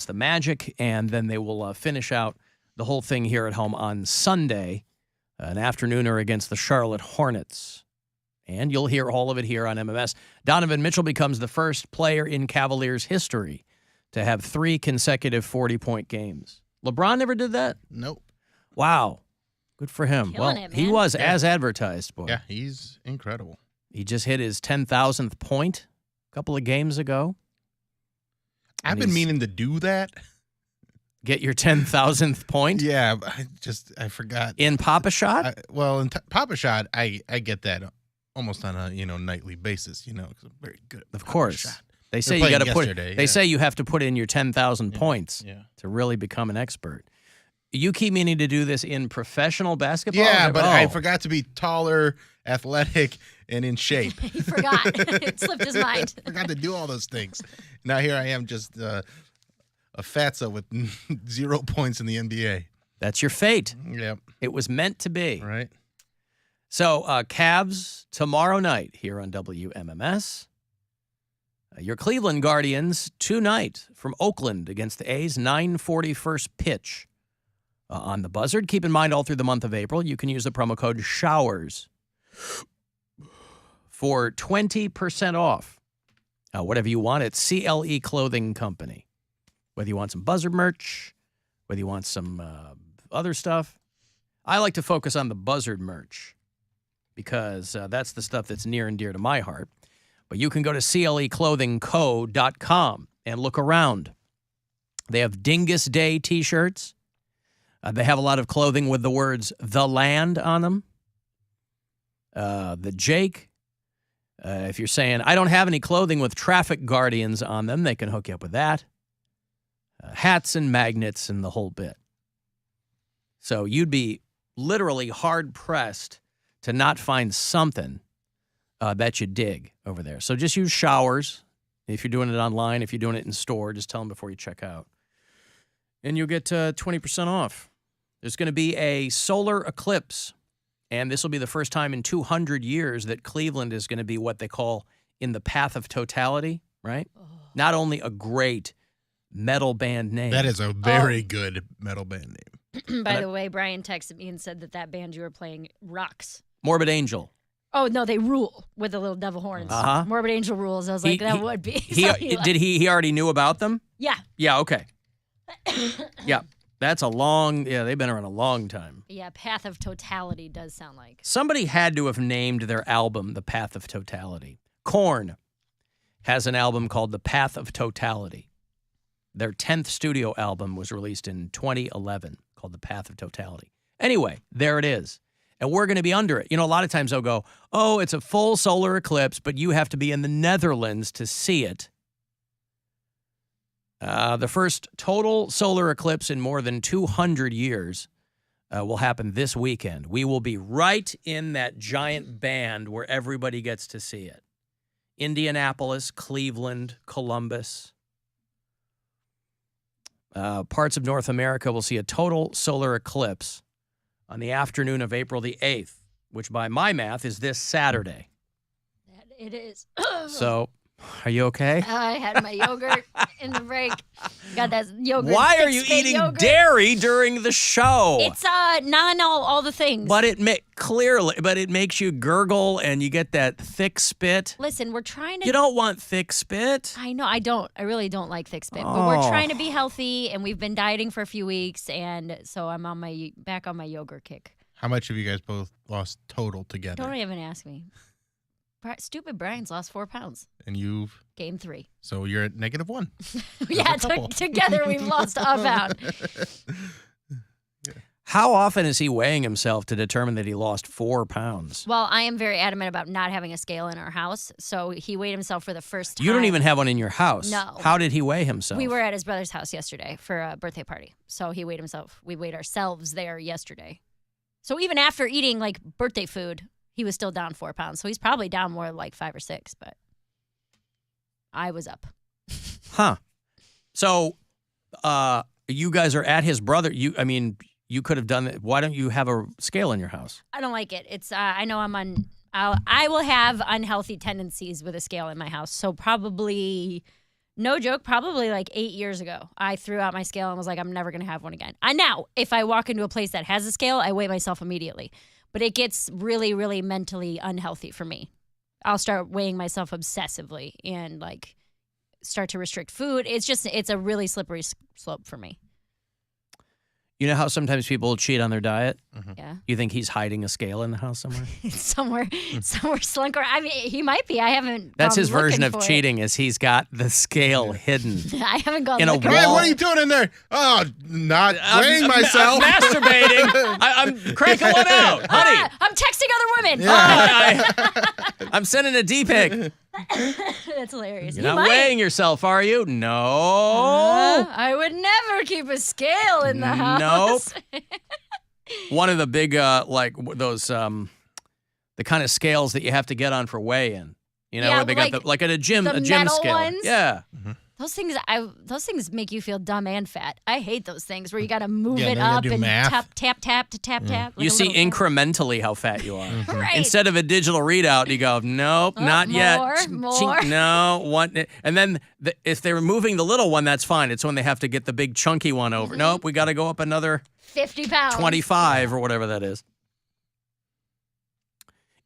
the Magic, and then they will finish out the whole thing here at home on Sunday, an afternooner against the Charlotte Hornets. And you'll hear all of it here on MMS. Donovan Mitchell becomes the first player in Cavaliers history to have 3 consecutive 40-point games. LeBron never did that? Nope. Wow. Good for him. Killing Well, it, he man. was as advertised, boy. Yeah, he's incredible. He just hit his 10,000th point a couple of games ago. I've been meaning to do that. Get your 10,000th point? Yeah, I forgot. In Papa-Shot? In Papa-Shot, I get that almost on a nightly basis, because I'm very good at Of course. Papa-Shot. They say you got to put. They say you have to put in your 10,000 points to really become an expert. You keep meaning to do this in professional basketball? Yeah, but I forgot to be taller, athletic, and in shape. He forgot. It slipped his mind. I forgot to do all those things. Now here I am, just a fatso with 0 points in the NBA. That's your fate. Yep. It was meant to be. Right. So, Cavs tomorrow night here on WMMS. Your Cleveland Guardians tonight from Oakland against the A's, 9:40 first pitch on the Buzzard. Keep in mind, all through the month of April, you can use the promo code SHOWERS for 20% off. Whatever you want at CLE Clothing Company. Whether you want some Buzzard merch, whether you want some other stuff. I like to focus on the Buzzard merch because that's the stuff that's near and dear to my heart. But you can go to cleclothingco.com and look around. They have Dingus Day T-shirts. They have a lot of clothing with the words "The Land" on them. The Jake. If you're saying, I don't have any clothing with traffic guardians on them, they can hook you up with that. Hats and magnets and the whole bit. So you'd be literally hard-pressed to not find something that you dig over there. So just use SHOWERS. If you're doing it online, if you're doing it in store, just tell them before you check out. And you'll get 20% off. There's going to be a solar eclipse, and this will be the first time in 200 years that Cleveland is going to be what they call in the path of totality, right? Oh. Not only a great metal band name. That is a very good metal band name. By the way, Brian texted me and said that band you were playing rocks. Morbid Angel. Oh, no, they rule with the little devil horns. Uh-huh. Morbid Angel rules. I was like, that would be. He already knew about them? Yeah. Yeah, okay. Yeah, that's they've been around a long time. Yeah, Path of Totality does sound like. Somebody had to have named their album The Path of Totality. Korn has an album called The Path of Totality. Their 10th studio album was released in 2011 called The Path of Totality. Anyway, there it is. And we're going to be under it. A lot of times they'll go, oh, it's a full solar eclipse, but you have to be in the Netherlands to see it. The first total solar eclipse in more than 200 years will happen this weekend. We will be right in that giant band where everybody gets to see it. Indianapolis, Cleveland, Columbus. Parts of North America will see a total solar eclipse on the afternoon of April the 8th, which by my math is this Saturday. It is. So, are you okay? I had my yogurt in the break. Got that yogurt. Why are you eating dairy during the show? It's all the things. But it makes you gurgle and you get that thick spit. Listen, we're trying to. You don't want thick spit. I know. I don't. I really don't like thick spit. But we're trying to be healthy, and we've been dieting for a few weeks, and so I'm back on my yogurt kick. How much have you guys both lost total together? Don't even ask me. Stupid Brian's lost 4 pounds. And you've? Gained 3. So you're at -1. Yeah, together we've lost a pound. Yeah. How often is he weighing himself to determine that he lost 4 pounds? Well, I am very adamant about not having a scale in our house, so he weighed himself for the first time. You don't even have one in your house. No. How did he weigh himself? We were at his brother's house yesterday for a birthday party, so he weighed himself. We weighed ourselves there yesterday. So even after eating, birthday food, he was still down 4 pounds. So he's probably down more like 5 or 6, but I was up. Huh. So you guys are at his brother. You could have done it. Why don't you have a scale in your house? I don't like it. It's I know I will have unhealthy tendencies with a scale in my house. So probably No joke, probably like 8 years ago, I threw out my scale and was like, I'm never going to have one again. Now, if I walk into a place that has a scale, I weigh myself immediately. But it gets really, really mentally unhealthy for me. I'll start weighing myself obsessively and like start to restrict food. It's a really slippery slope for me. You know how sometimes people cheat on their diet? Yeah. You think he's hiding a scale in the house somewhere? somewhere slunk around. I mean, he might be. I haven't. That's gone his version looking of for cheating is he's got the scale hidden. I haven't gone in a looking. wall. Hey, what are you doing in there? Oh, not weighing myself. I'm masturbating. I'm cranking one out. Honey. I'm texting other women. Yeah. I'm sending a D-pic. That's hilarious. You're not weighing yourself, are you? No. I would never keep a scale in the house. Nope. One of the big, like those, the kind of scales that you have to get on for weigh-in. You know, Yeah, where they got like the, like at a gym the scale. metal ones? Yeah. Those things make you feel dumb and fat. I hate those things where you got to move Yeah, it then you up do and math. tap. Like You a see little- incrementally how fat you are. Right. Instead of a digital readout, you go, nope, Oh, not yet. more. No, one. And then if they're moving the little one, that's fine. It's when they have to get the big chunky one over. Nope, we got to go up another 50 pounds. 25 or whatever that is.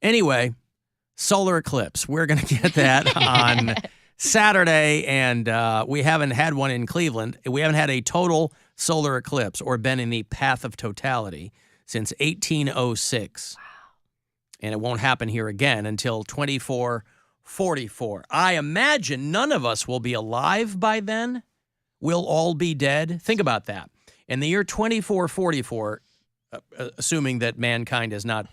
Anyway, solar eclipse. We're going to get that on Saturday, and we haven't had one in Cleveland. We haven't had a total solar eclipse or been in the path of totality since 1806. Wow. And it won't happen here again until 2444. I imagine none of us will be alive by then. We'll all be dead. Think about that. In the year 2444, assuming that mankind has not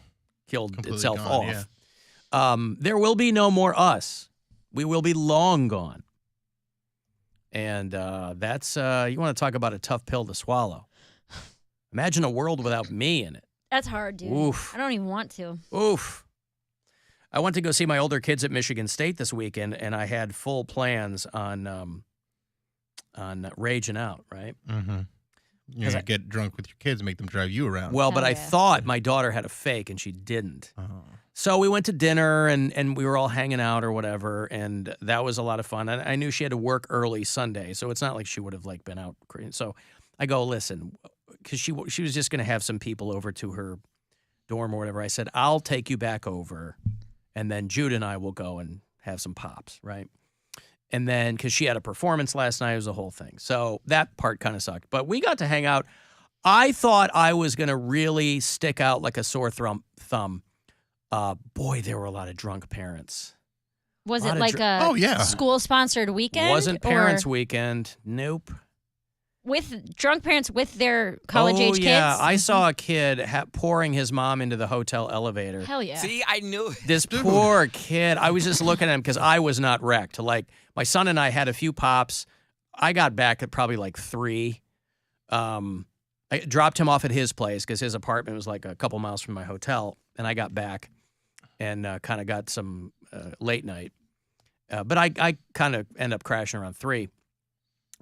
killed Completely itself gone, off, yeah. there will be no more us. We will be long gone. And that's, you want to talk about a tough pill to swallow. Imagine a world without me in it. That's hard, dude. Oof. I don't even want to. Oof. I went to go see my older kids at Michigan State this weekend, and I had full plans on raging out, right? Mm-hmm. You're going to get drunk with your kids and make them drive you around. Well, but Hell I yeah. thought my daughter had a fake, and she didn't. Oh. So we went to dinner, and we were all hanging out or whatever, and that was a lot of fun. And I knew she had to work early Sunday, so it's not like she would have like been out. So I go, listen, because she was just going to have some people over to her dorm or whatever. I said, I'll take you back over, and then Jude and I will go and have some pops, right? And then, because she had a performance last night, it was a whole thing. So that part kind of sucked. But we got to hang out. I thought I was going to really stick out like a sore thumb. Boy, there were a lot of drunk parents. Was Lot it of like a Oh, yeah. school-sponsored weekend? Wasn't or parents' weekend. Nope. with drunk parents with their college-age kids? Yeah, I saw a kid pouring his mom into the hotel elevator. Hell yeah. See, I knew. This poor kid. I was just looking at him because I was not wrecked. Like, my son and I had a few pops. I got back at probably like 3. I dropped him off at his place because his apartment was like a couple miles from my hotel. And I got back and kind of got some late night. But I kind of end up crashing around 3.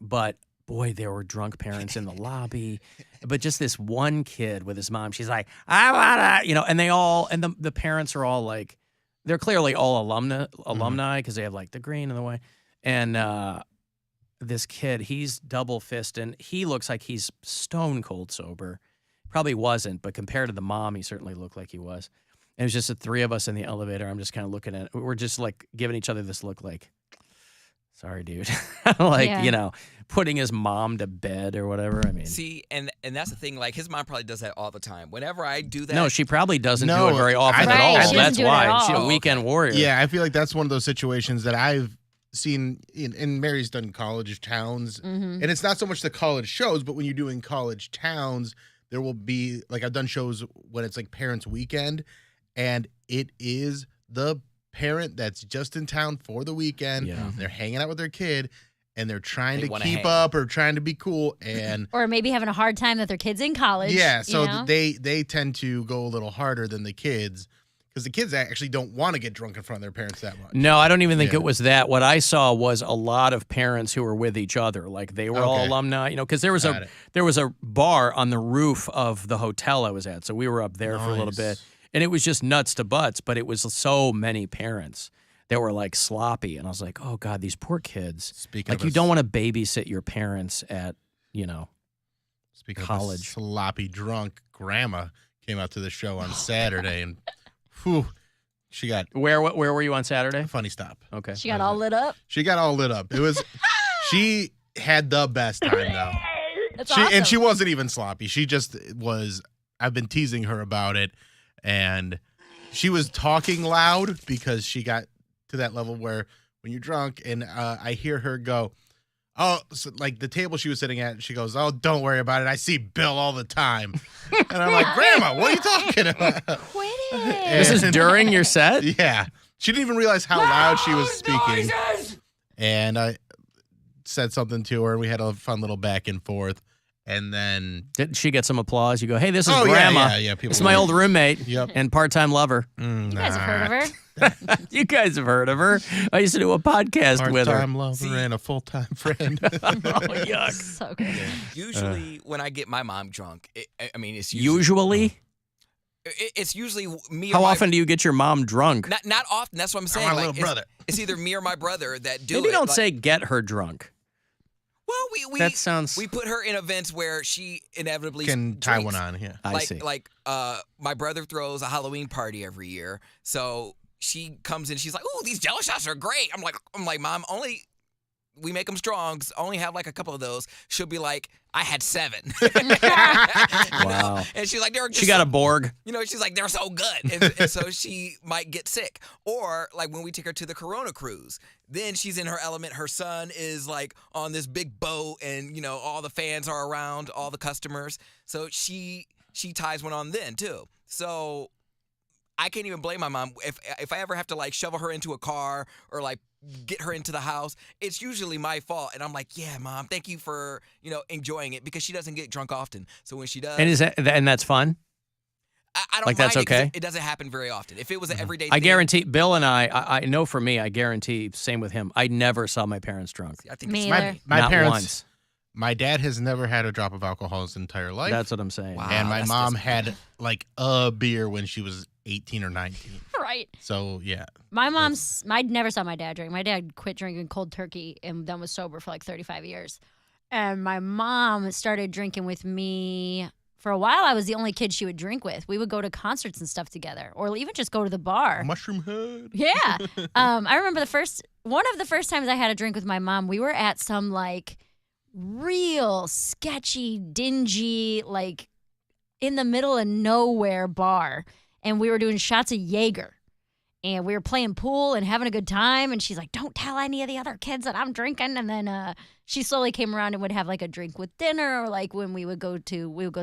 But boy, there were drunk parents in the lobby. But just this one kid with his mom, she's like, I wanna, and they all, and the parents are all like, they're clearly all alumni because they have like the green in the way. And this kid, he's double fisting. He looks like he's stone cold sober. Probably wasn't, but compared to the mom, he certainly looked like he was. And it was just the 3 of us in the elevator. I'm just kind of looking at it. We're just like giving each other this look like, sorry, dude. Like, Yeah. Putting his mom to bed or whatever. I mean, See, and that's the thing. Like, his mom probably does that all the time. Whenever I do that, no, she probably doesn't do No, it very often I- at Right, all. she doesn't That's do it at why. all. She's a Oh, weekend warrior. Yeah, I feel like that's one of those situations that I've seen in Mary's done college towns. Mm-hmm. And it's not so much the college shows, but when you're doing college towns, there will be, like, I've done shows when it's like parents' weekend, and it is the parent that's just in town for the weekend. Yeah. They're hanging out with their kid, and they're trying They to wanna keep hang. up or trying to be cool. And Or maybe having a hard time that their kid's in college. yeah, so you know? they tend to go a little harder than the kids because the kids actually don't want to get drunk in front of their parents that much. No, I don't even think Yeah. it was that. What I saw was a lot of parents who were with each other. Like, they were all Okay. alumni, because there was Got it. there was a bar on the roof of the hotel I was at. So we were up there for a little Nice. bit. And it was just nuts to butts, but it was so many parents that were like sloppy. And I was like, oh, God, these poor kids. Speaking Like, of you don't want to babysit your parents at, Speaking college. of a sloppy drunk, grandma came out to the show on Saturday, and whew, she got Where were you on Saturday? a funny stop. Okay. She got all lit up. She got all lit up. It was she had the best time though. That's awesome. And she wasn't even sloppy. She just was. I've been teasing her about it, and she was talking loud because she got to that level where when you're drunk, and I hear her go, "Oh," so like the table she was sitting at, she goes, "Oh, don't worry about it. I see Bill all the time." And I'm like, "Grandma, what are you talking about?" Quit it. This is during your set? Yeah. She didn't even realize how loud she was speaking. And I said something to her, and we had a fun little back and forth. And then, Didn't she get some applause? You go, hey, this is oh, Grandma. yeah. People This is my were- old roommate Yep. and part-time lover. You guys have heard of her? You guys have heard of her. I used to do a podcast with her. Part-time lover See- and a full-time friend. Oh, yuck. So good. Usually, when I get my mom drunk, it's Usually? it's usually me. Or How my, often do you get your mom drunk? Not often. That's what I'm saying. my Like, little brother. It's either me or my brother that do Maybe it. don't Like, say get her drunk. Well, That sounds... we put her in events where she inevitably Can tie drinks. one on, yeah. I see. My brother throws a Halloween party every year, so she comes in. She's like, "Ooh, these Jello shots are great." I'm like, Mom, only we make them strong. Only have like a couple of those. She'll be like, "I had 7." Wow. And she's like, "They're just She got a Borg. she's like, they're so good." And so she might get sick. Or like when we take her to the Corona cruise, then she's in her element. Her son is like on this big boat, and all the fans are around, all the customers. So she ties one on then too. So I can't even blame my mom. If I ever have to like shovel her into a car or like get her into the house, it's usually my fault. And I'm like, "Yeah, Mom, thank you for enjoying it," because she doesn't get drunk often. So when she does, And that's fun? I don't Like, that's mind it 'cause okay? it doesn't happen very often. If it was an everyday I thing, guarantee, Bill and I know for me, I guarantee, same with him, I never saw my parents drunk. I think Me it's either. My Not parents, once. my dad has never had a drop of alcohol his entire life. That's what I'm saying. Wow. and my that's mom disappointing. had like a beer when she was 18 or 19. Right. So, yeah. My mom's, I never saw my dad drink. My dad quit drinking cold turkey and then was sober for like 35 years. And my mom started drinking with me. For a while, I was the only kid she would drink with. We would go to concerts and stuff together, or even just go to the bar. Mushroom Head. Yeah. I remember one of the first times I had a drink with my mom, we were at some like real sketchy, dingy, like in the middle of nowhere bar. And we were doing shots of Jaeger. And we were playing pool and having a good time. And she's like, "Don't tell any of the other kids that I'm drinking." And then she slowly came around and would have like a drink with dinner, or like when we would go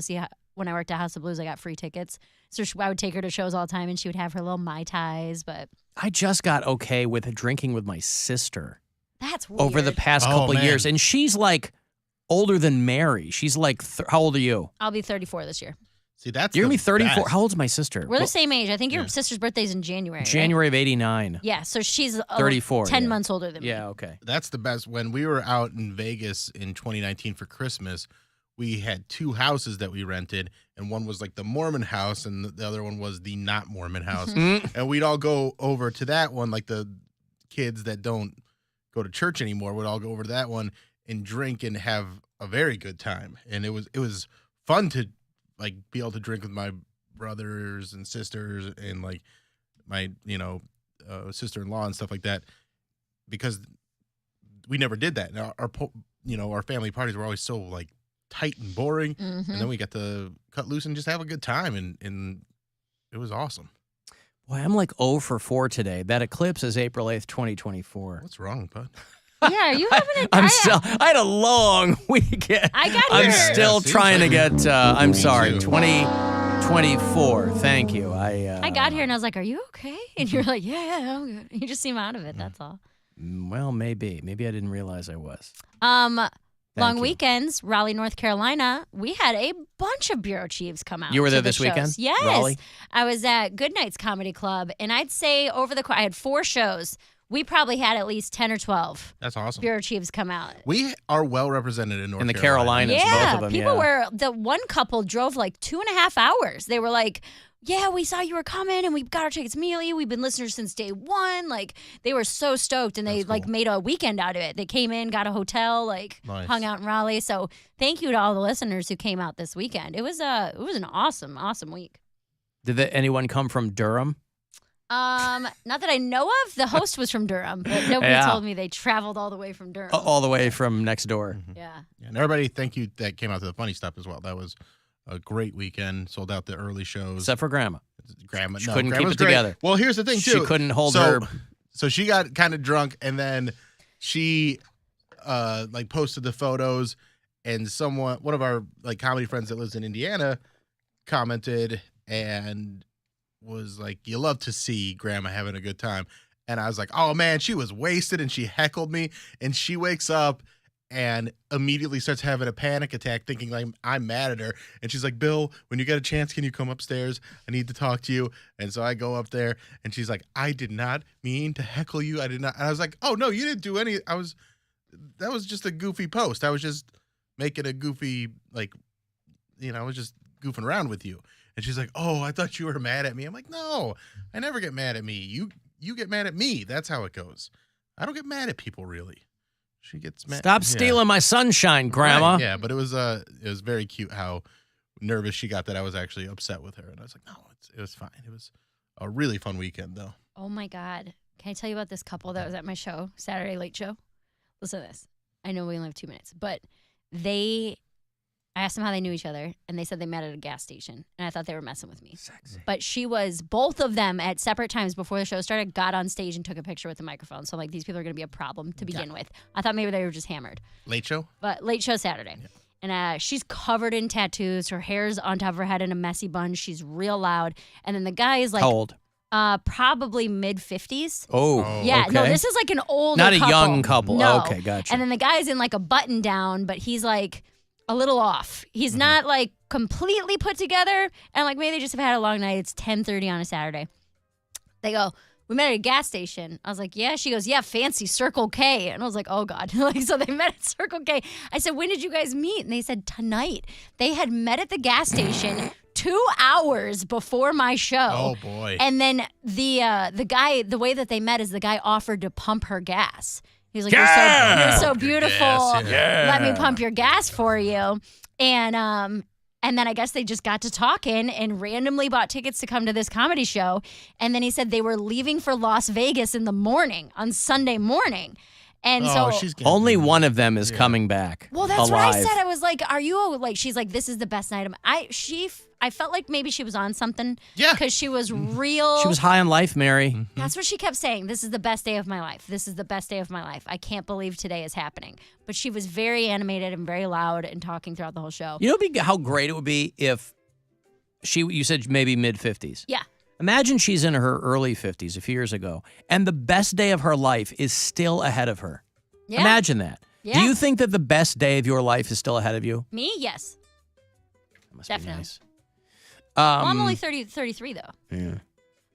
see, when I worked at House of Blues, I got free tickets. So I would take her to shows all the time, and she would have her little Mai Tais. But I just got okay with drinking with my sister that's weird. over the past Oh, couple man. years. And she's like older than Mary. She's like, how old are you? I'll be 34 this year. See, that's You're going the to be 34. best. How old's my sister? We're the same age. I think your Yeah. sister's birthday's in January. right? January of 89. Yeah, so she's 34, 10 yeah. months older than me. Yeah, okay. That's the best. When we were out in Vegas in 2019 for Christmas, we had 2 houses that we rented, and one was like the Mormon house, and the other one was the not Mormon house. And we'd all go over to that one, like the kids that don't go to church anymore would all go over to that one and drink and have a very good time. And it was fun to like be able to drink with my brothers and sisters and like my sister-in-law and stuff like that, because we never did that. Now our family parties were always so like tight and boring, Mhm. and then we got to cut loose and just have a good time, and it was awesome. Boy, I'm like 0 for 4 today. That eclipse is April 8th, 2024. What's wrong, bud? Yeah, are you having a I had a long weekend. I got I'm here. still Yeah, seems trying to like get, I'm Me sorry, too. 2024. Thank you. I got here and I was like, "Are you okay?" And you're like, "Yeah, I'm good." You just seem out of it. That's all. Well, maybe. Maybe I didn't realize I was. Long you. weekends, Raleigh, North Carolina. We had a bunch of bureau chiefs come out. You were to there the this weekend? shows. Yes, Raleigh? I was at Goodnight's Comedy Club, and I'd say I had 4 shows. We probably had at least 10 or 12 That's awesome. bureau chiefs come out. We are well represented in North In the Carolina. Carolinas, both Yeah, of them. people yeah. were. The one couple drove like 2.5 hours. They were like, yeah, we saw you were coming and we got our tickets immediately. We've been listeners since day one. Like, they were so stoked and they That's cool. made a weekend out of it. They came in, got a hotel, Nice. hung out in Raleigh. So thank you to all the listeners who came out this weekend. It was an awesome, awesome week. Did anyone come from Durham? Not that I know of. The host was from Durham, but nobody Yeah. told me they traveled all the way from Durham. All the way from next door. Yeah. And everybody, thank you that came out to the funny stuff as well. That was a great weekend. Sold out the early shows. Except for Grandma. Grandma, She no, couldn't keep Grandma's it great. together. Well, here's the thing too. She couldn't hold her. So she got kind of drunk, and then she posted the photos, and one of our comedy friends that lives in Indiana, commented and was like, "You love to see Grandma having a good time." And I was like, "Oh man, she was wasted," and she heckled me, and she wakes up and immediately starts having a panic attack, thinking like I'm mad at her. And she's like, "Bill, when you get a chance, can you come upstairs? I need to talk to you." And so I go up there, and she's like, "I did not mean to heckle you. I did not." And I was like, "Oh no, you didn't do any. That was just a goofy post. I was just making a goofy I was just goofing around with you." And she's like, "Oh, I thought you were mad at me." I'm like, "No, I never get mad at me. You get mad at me. That's how it goes. I don't get mad at people, really." She gets mad. Stop Yeah. stealing my sunshine, Grandma. Right, yeah, but it was very cute how nervous she got that I was actually upset with her, and I was like, "No, it was fine. It was a really fun weekend, though." Oh my God. Can I tell you about this couple that was at my show, Saturday Late Show? Listen to this. I know we only have 2 minutes, but I asked them how they knew each other, and they said they met at a gas station, and I thought they were messing with me. Sexy. But both of them at separate times before the show started, got on stage and took a picture with the microphone. So I'm like, these people are going to be a problem to begin with. I thought maybe they were just hammered. Late show? But Late Show Saturday. Yeah. And she's covered in tattoos. Her hair's on top of her head in a messy bun. She's real loud. And then the guy is like How old? probably mid-50s. Oh, Yeah, okay. no, this is like an older Not a couple. young couple. No. Okay, gotcha. And then the guy's in like a button down, but he's like a little off. He's not like completely put together. And like maybe they just have had a long night. It's 10:30 on a Saturday. They go, "We met at a gas station." I was like, "Yeah." She goes, "Yeah, fancy Circle K." And I was like, "Oh God." So they met at Circle K. I said, "When did you guys meet?" And they said, "Tonight." They had met at the gas station 2 hours before my show. Oh boy. And then the guy, the way that they met is the guy offered to pump her gas. He's like, "You're so beautiful. gas, yeah. Let me pump your gas for you." And then I guess they just got to talking and randomly bought tickets to come to this comedy show. And then he said they were leaving for Las Vegas in the morning on Sunday morning. And she's getting Only one of them is coming back. well, that's alive. what I said. I was like, "Are you like?" She's like, "This is the best night of my." I felt like maybe she was on something. Yeah. Because she was real. She was high on life, Mary. That's what she kept saying. "This is the best day of my life. This is the best day of my life. I can't believe today is happening." But she was very animated and very loud and talking throughout the whole show. You know how great it would be if you said maybe mid-50s. Yeah. Imagine she's in her early 50s a few years ago, and the best day of her life is still ahead of her. Yeah. Imagine that. Yeah. Do you think that the best day of your life is still ahead of you? Me? Yes. That must Definitely. be nice. Well, I'm only 33 though. Yeah.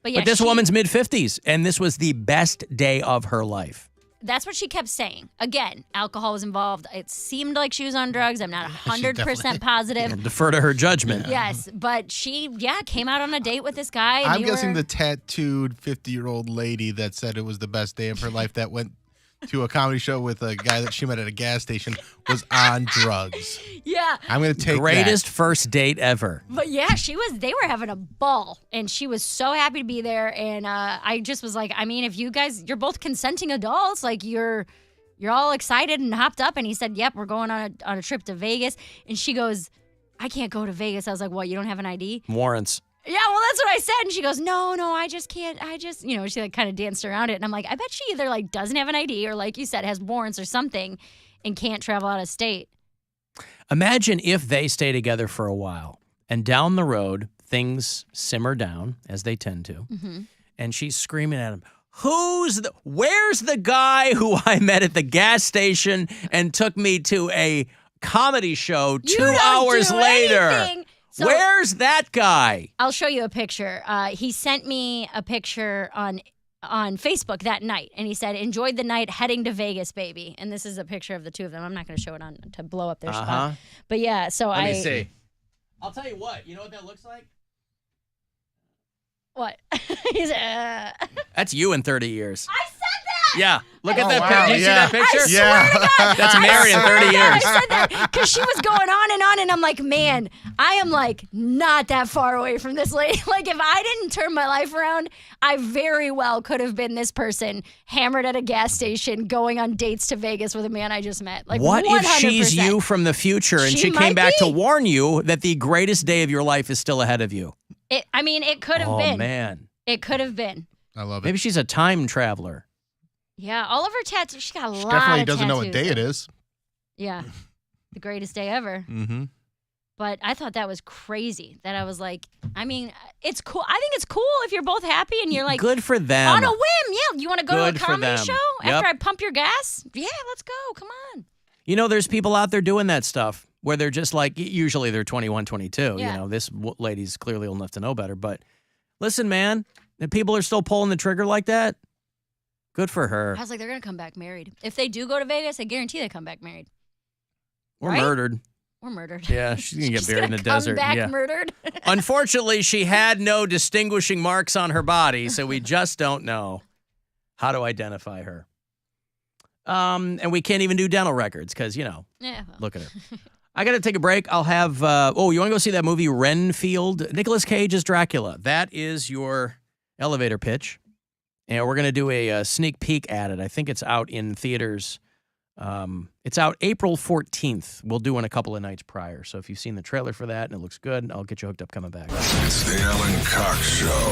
But yeah, But this woman's mid-50s, and this was the best day of her life. that's what she kept saying. Again, alcohol was involved. It seemed like she was on drugs. I'm not 100% definitely- positive. Defer to her judgment. Yes, but she, came out on a date with this guy. And I'm they guessing were, the tattooed 50-year-old lady that said it was the best day of her life that went to a comedy show with a guy that she met at a gas station was on drugs. Yeah. I'm going to take Greatest first date ever. But yeah, they were having a ball and she was so happy to be there. And I just was like, I mean, if you're both consenting adults, like you're all excited and hopped up. And he said, "Yep, we're going on a trip to Vegas." And she goes, "I can't go to Vegas." I was like, "What, you don't have an ID?" Warrants. Yeah, well, that's what I said. And she goes, no, I just can't. She like kind of danced around it. And I'm like, I bet she either like doesn't have an ID or like you said, has warrants or something and can't travel out of state. Imagine if they stay together for a while and down the road, things simmer down as they tend to. Mm-hmm. And she's screaming at him, where's the guy who I met at the gas station and took me to a comedy show You 2 don't hours do later? anything. So Where's that guy? I'll show you a picture. He sent me a picture on Facebook that night, and he said, "Enjoyed the night, heading to Vegas, baby." And this is a picture of the two of them. I'm not going to show it on to blow up their spot. But yeah, so Let me see. I'll tell you what. You know what that looks like? What? He's That's you in 30 years. I said that. Yeah. Look at Oh, that wow, picture. You see that yeah. picture? I swear to God. That's I Mary in swear 30 to God, years. I said that because she was going on, and I'm like, man, I am like not that far away from this lady. Like, if I didn't turn my life around, I very well could have been this person hammered at a gas station, going on dates to Vegas with a man I just met. Like, What 100%. if she's you from the future and She she came might back to be. warn you that the greatest day of your life is still ahead of you? It could have Oh, been. man. It could have been. I love it. Maybe she's a time traveler. Yeah, all of her tattoos. She got a She lot definitely of doesn't know what tattoos. day it is. Yeah, the greatest day ever. Mm-hmm. But I thought that was crazy. That I was like, I mean, it's cool. I think it's cool if you're both happy and you're like, Good for them. on a whim. Yeah, you want to go Good to for a comedy them. show Yep. after I pump your gas? Yeah, let's go. Come on. You know, there's people out there doing that stuff where they're just like, usually they're 21, 22. Yeah. You know, this lady's clearly old enough to know better. But listen, man, if people are still pulling the trigger like that, good for her. I was like, they're gonna come back married. If they do go to Vegas, I guarantee they come back married Or right? murdered. or murdered. Yeah, she's going to get She's buried in gonna the come desert. back Yeah. murdered. Unfortunately, she had no distinguishing marks on her body, so we just don't know how to identify her. And we can't even do dental records because, you know, Yeah. Well. look at her. I got to take a break. I'll have, you want to go see that movie Renfield? Nicolas Cage as Dracula. That is your elevator pitch. And we're going to do a sneak peek at it. I think it's out in theaters. It's out April 14th. We'll do one a couple of nights prior. So if you've seen the trailer for that and it looks good, I'll get you hooked up coming back. It's the Alan Cox Show.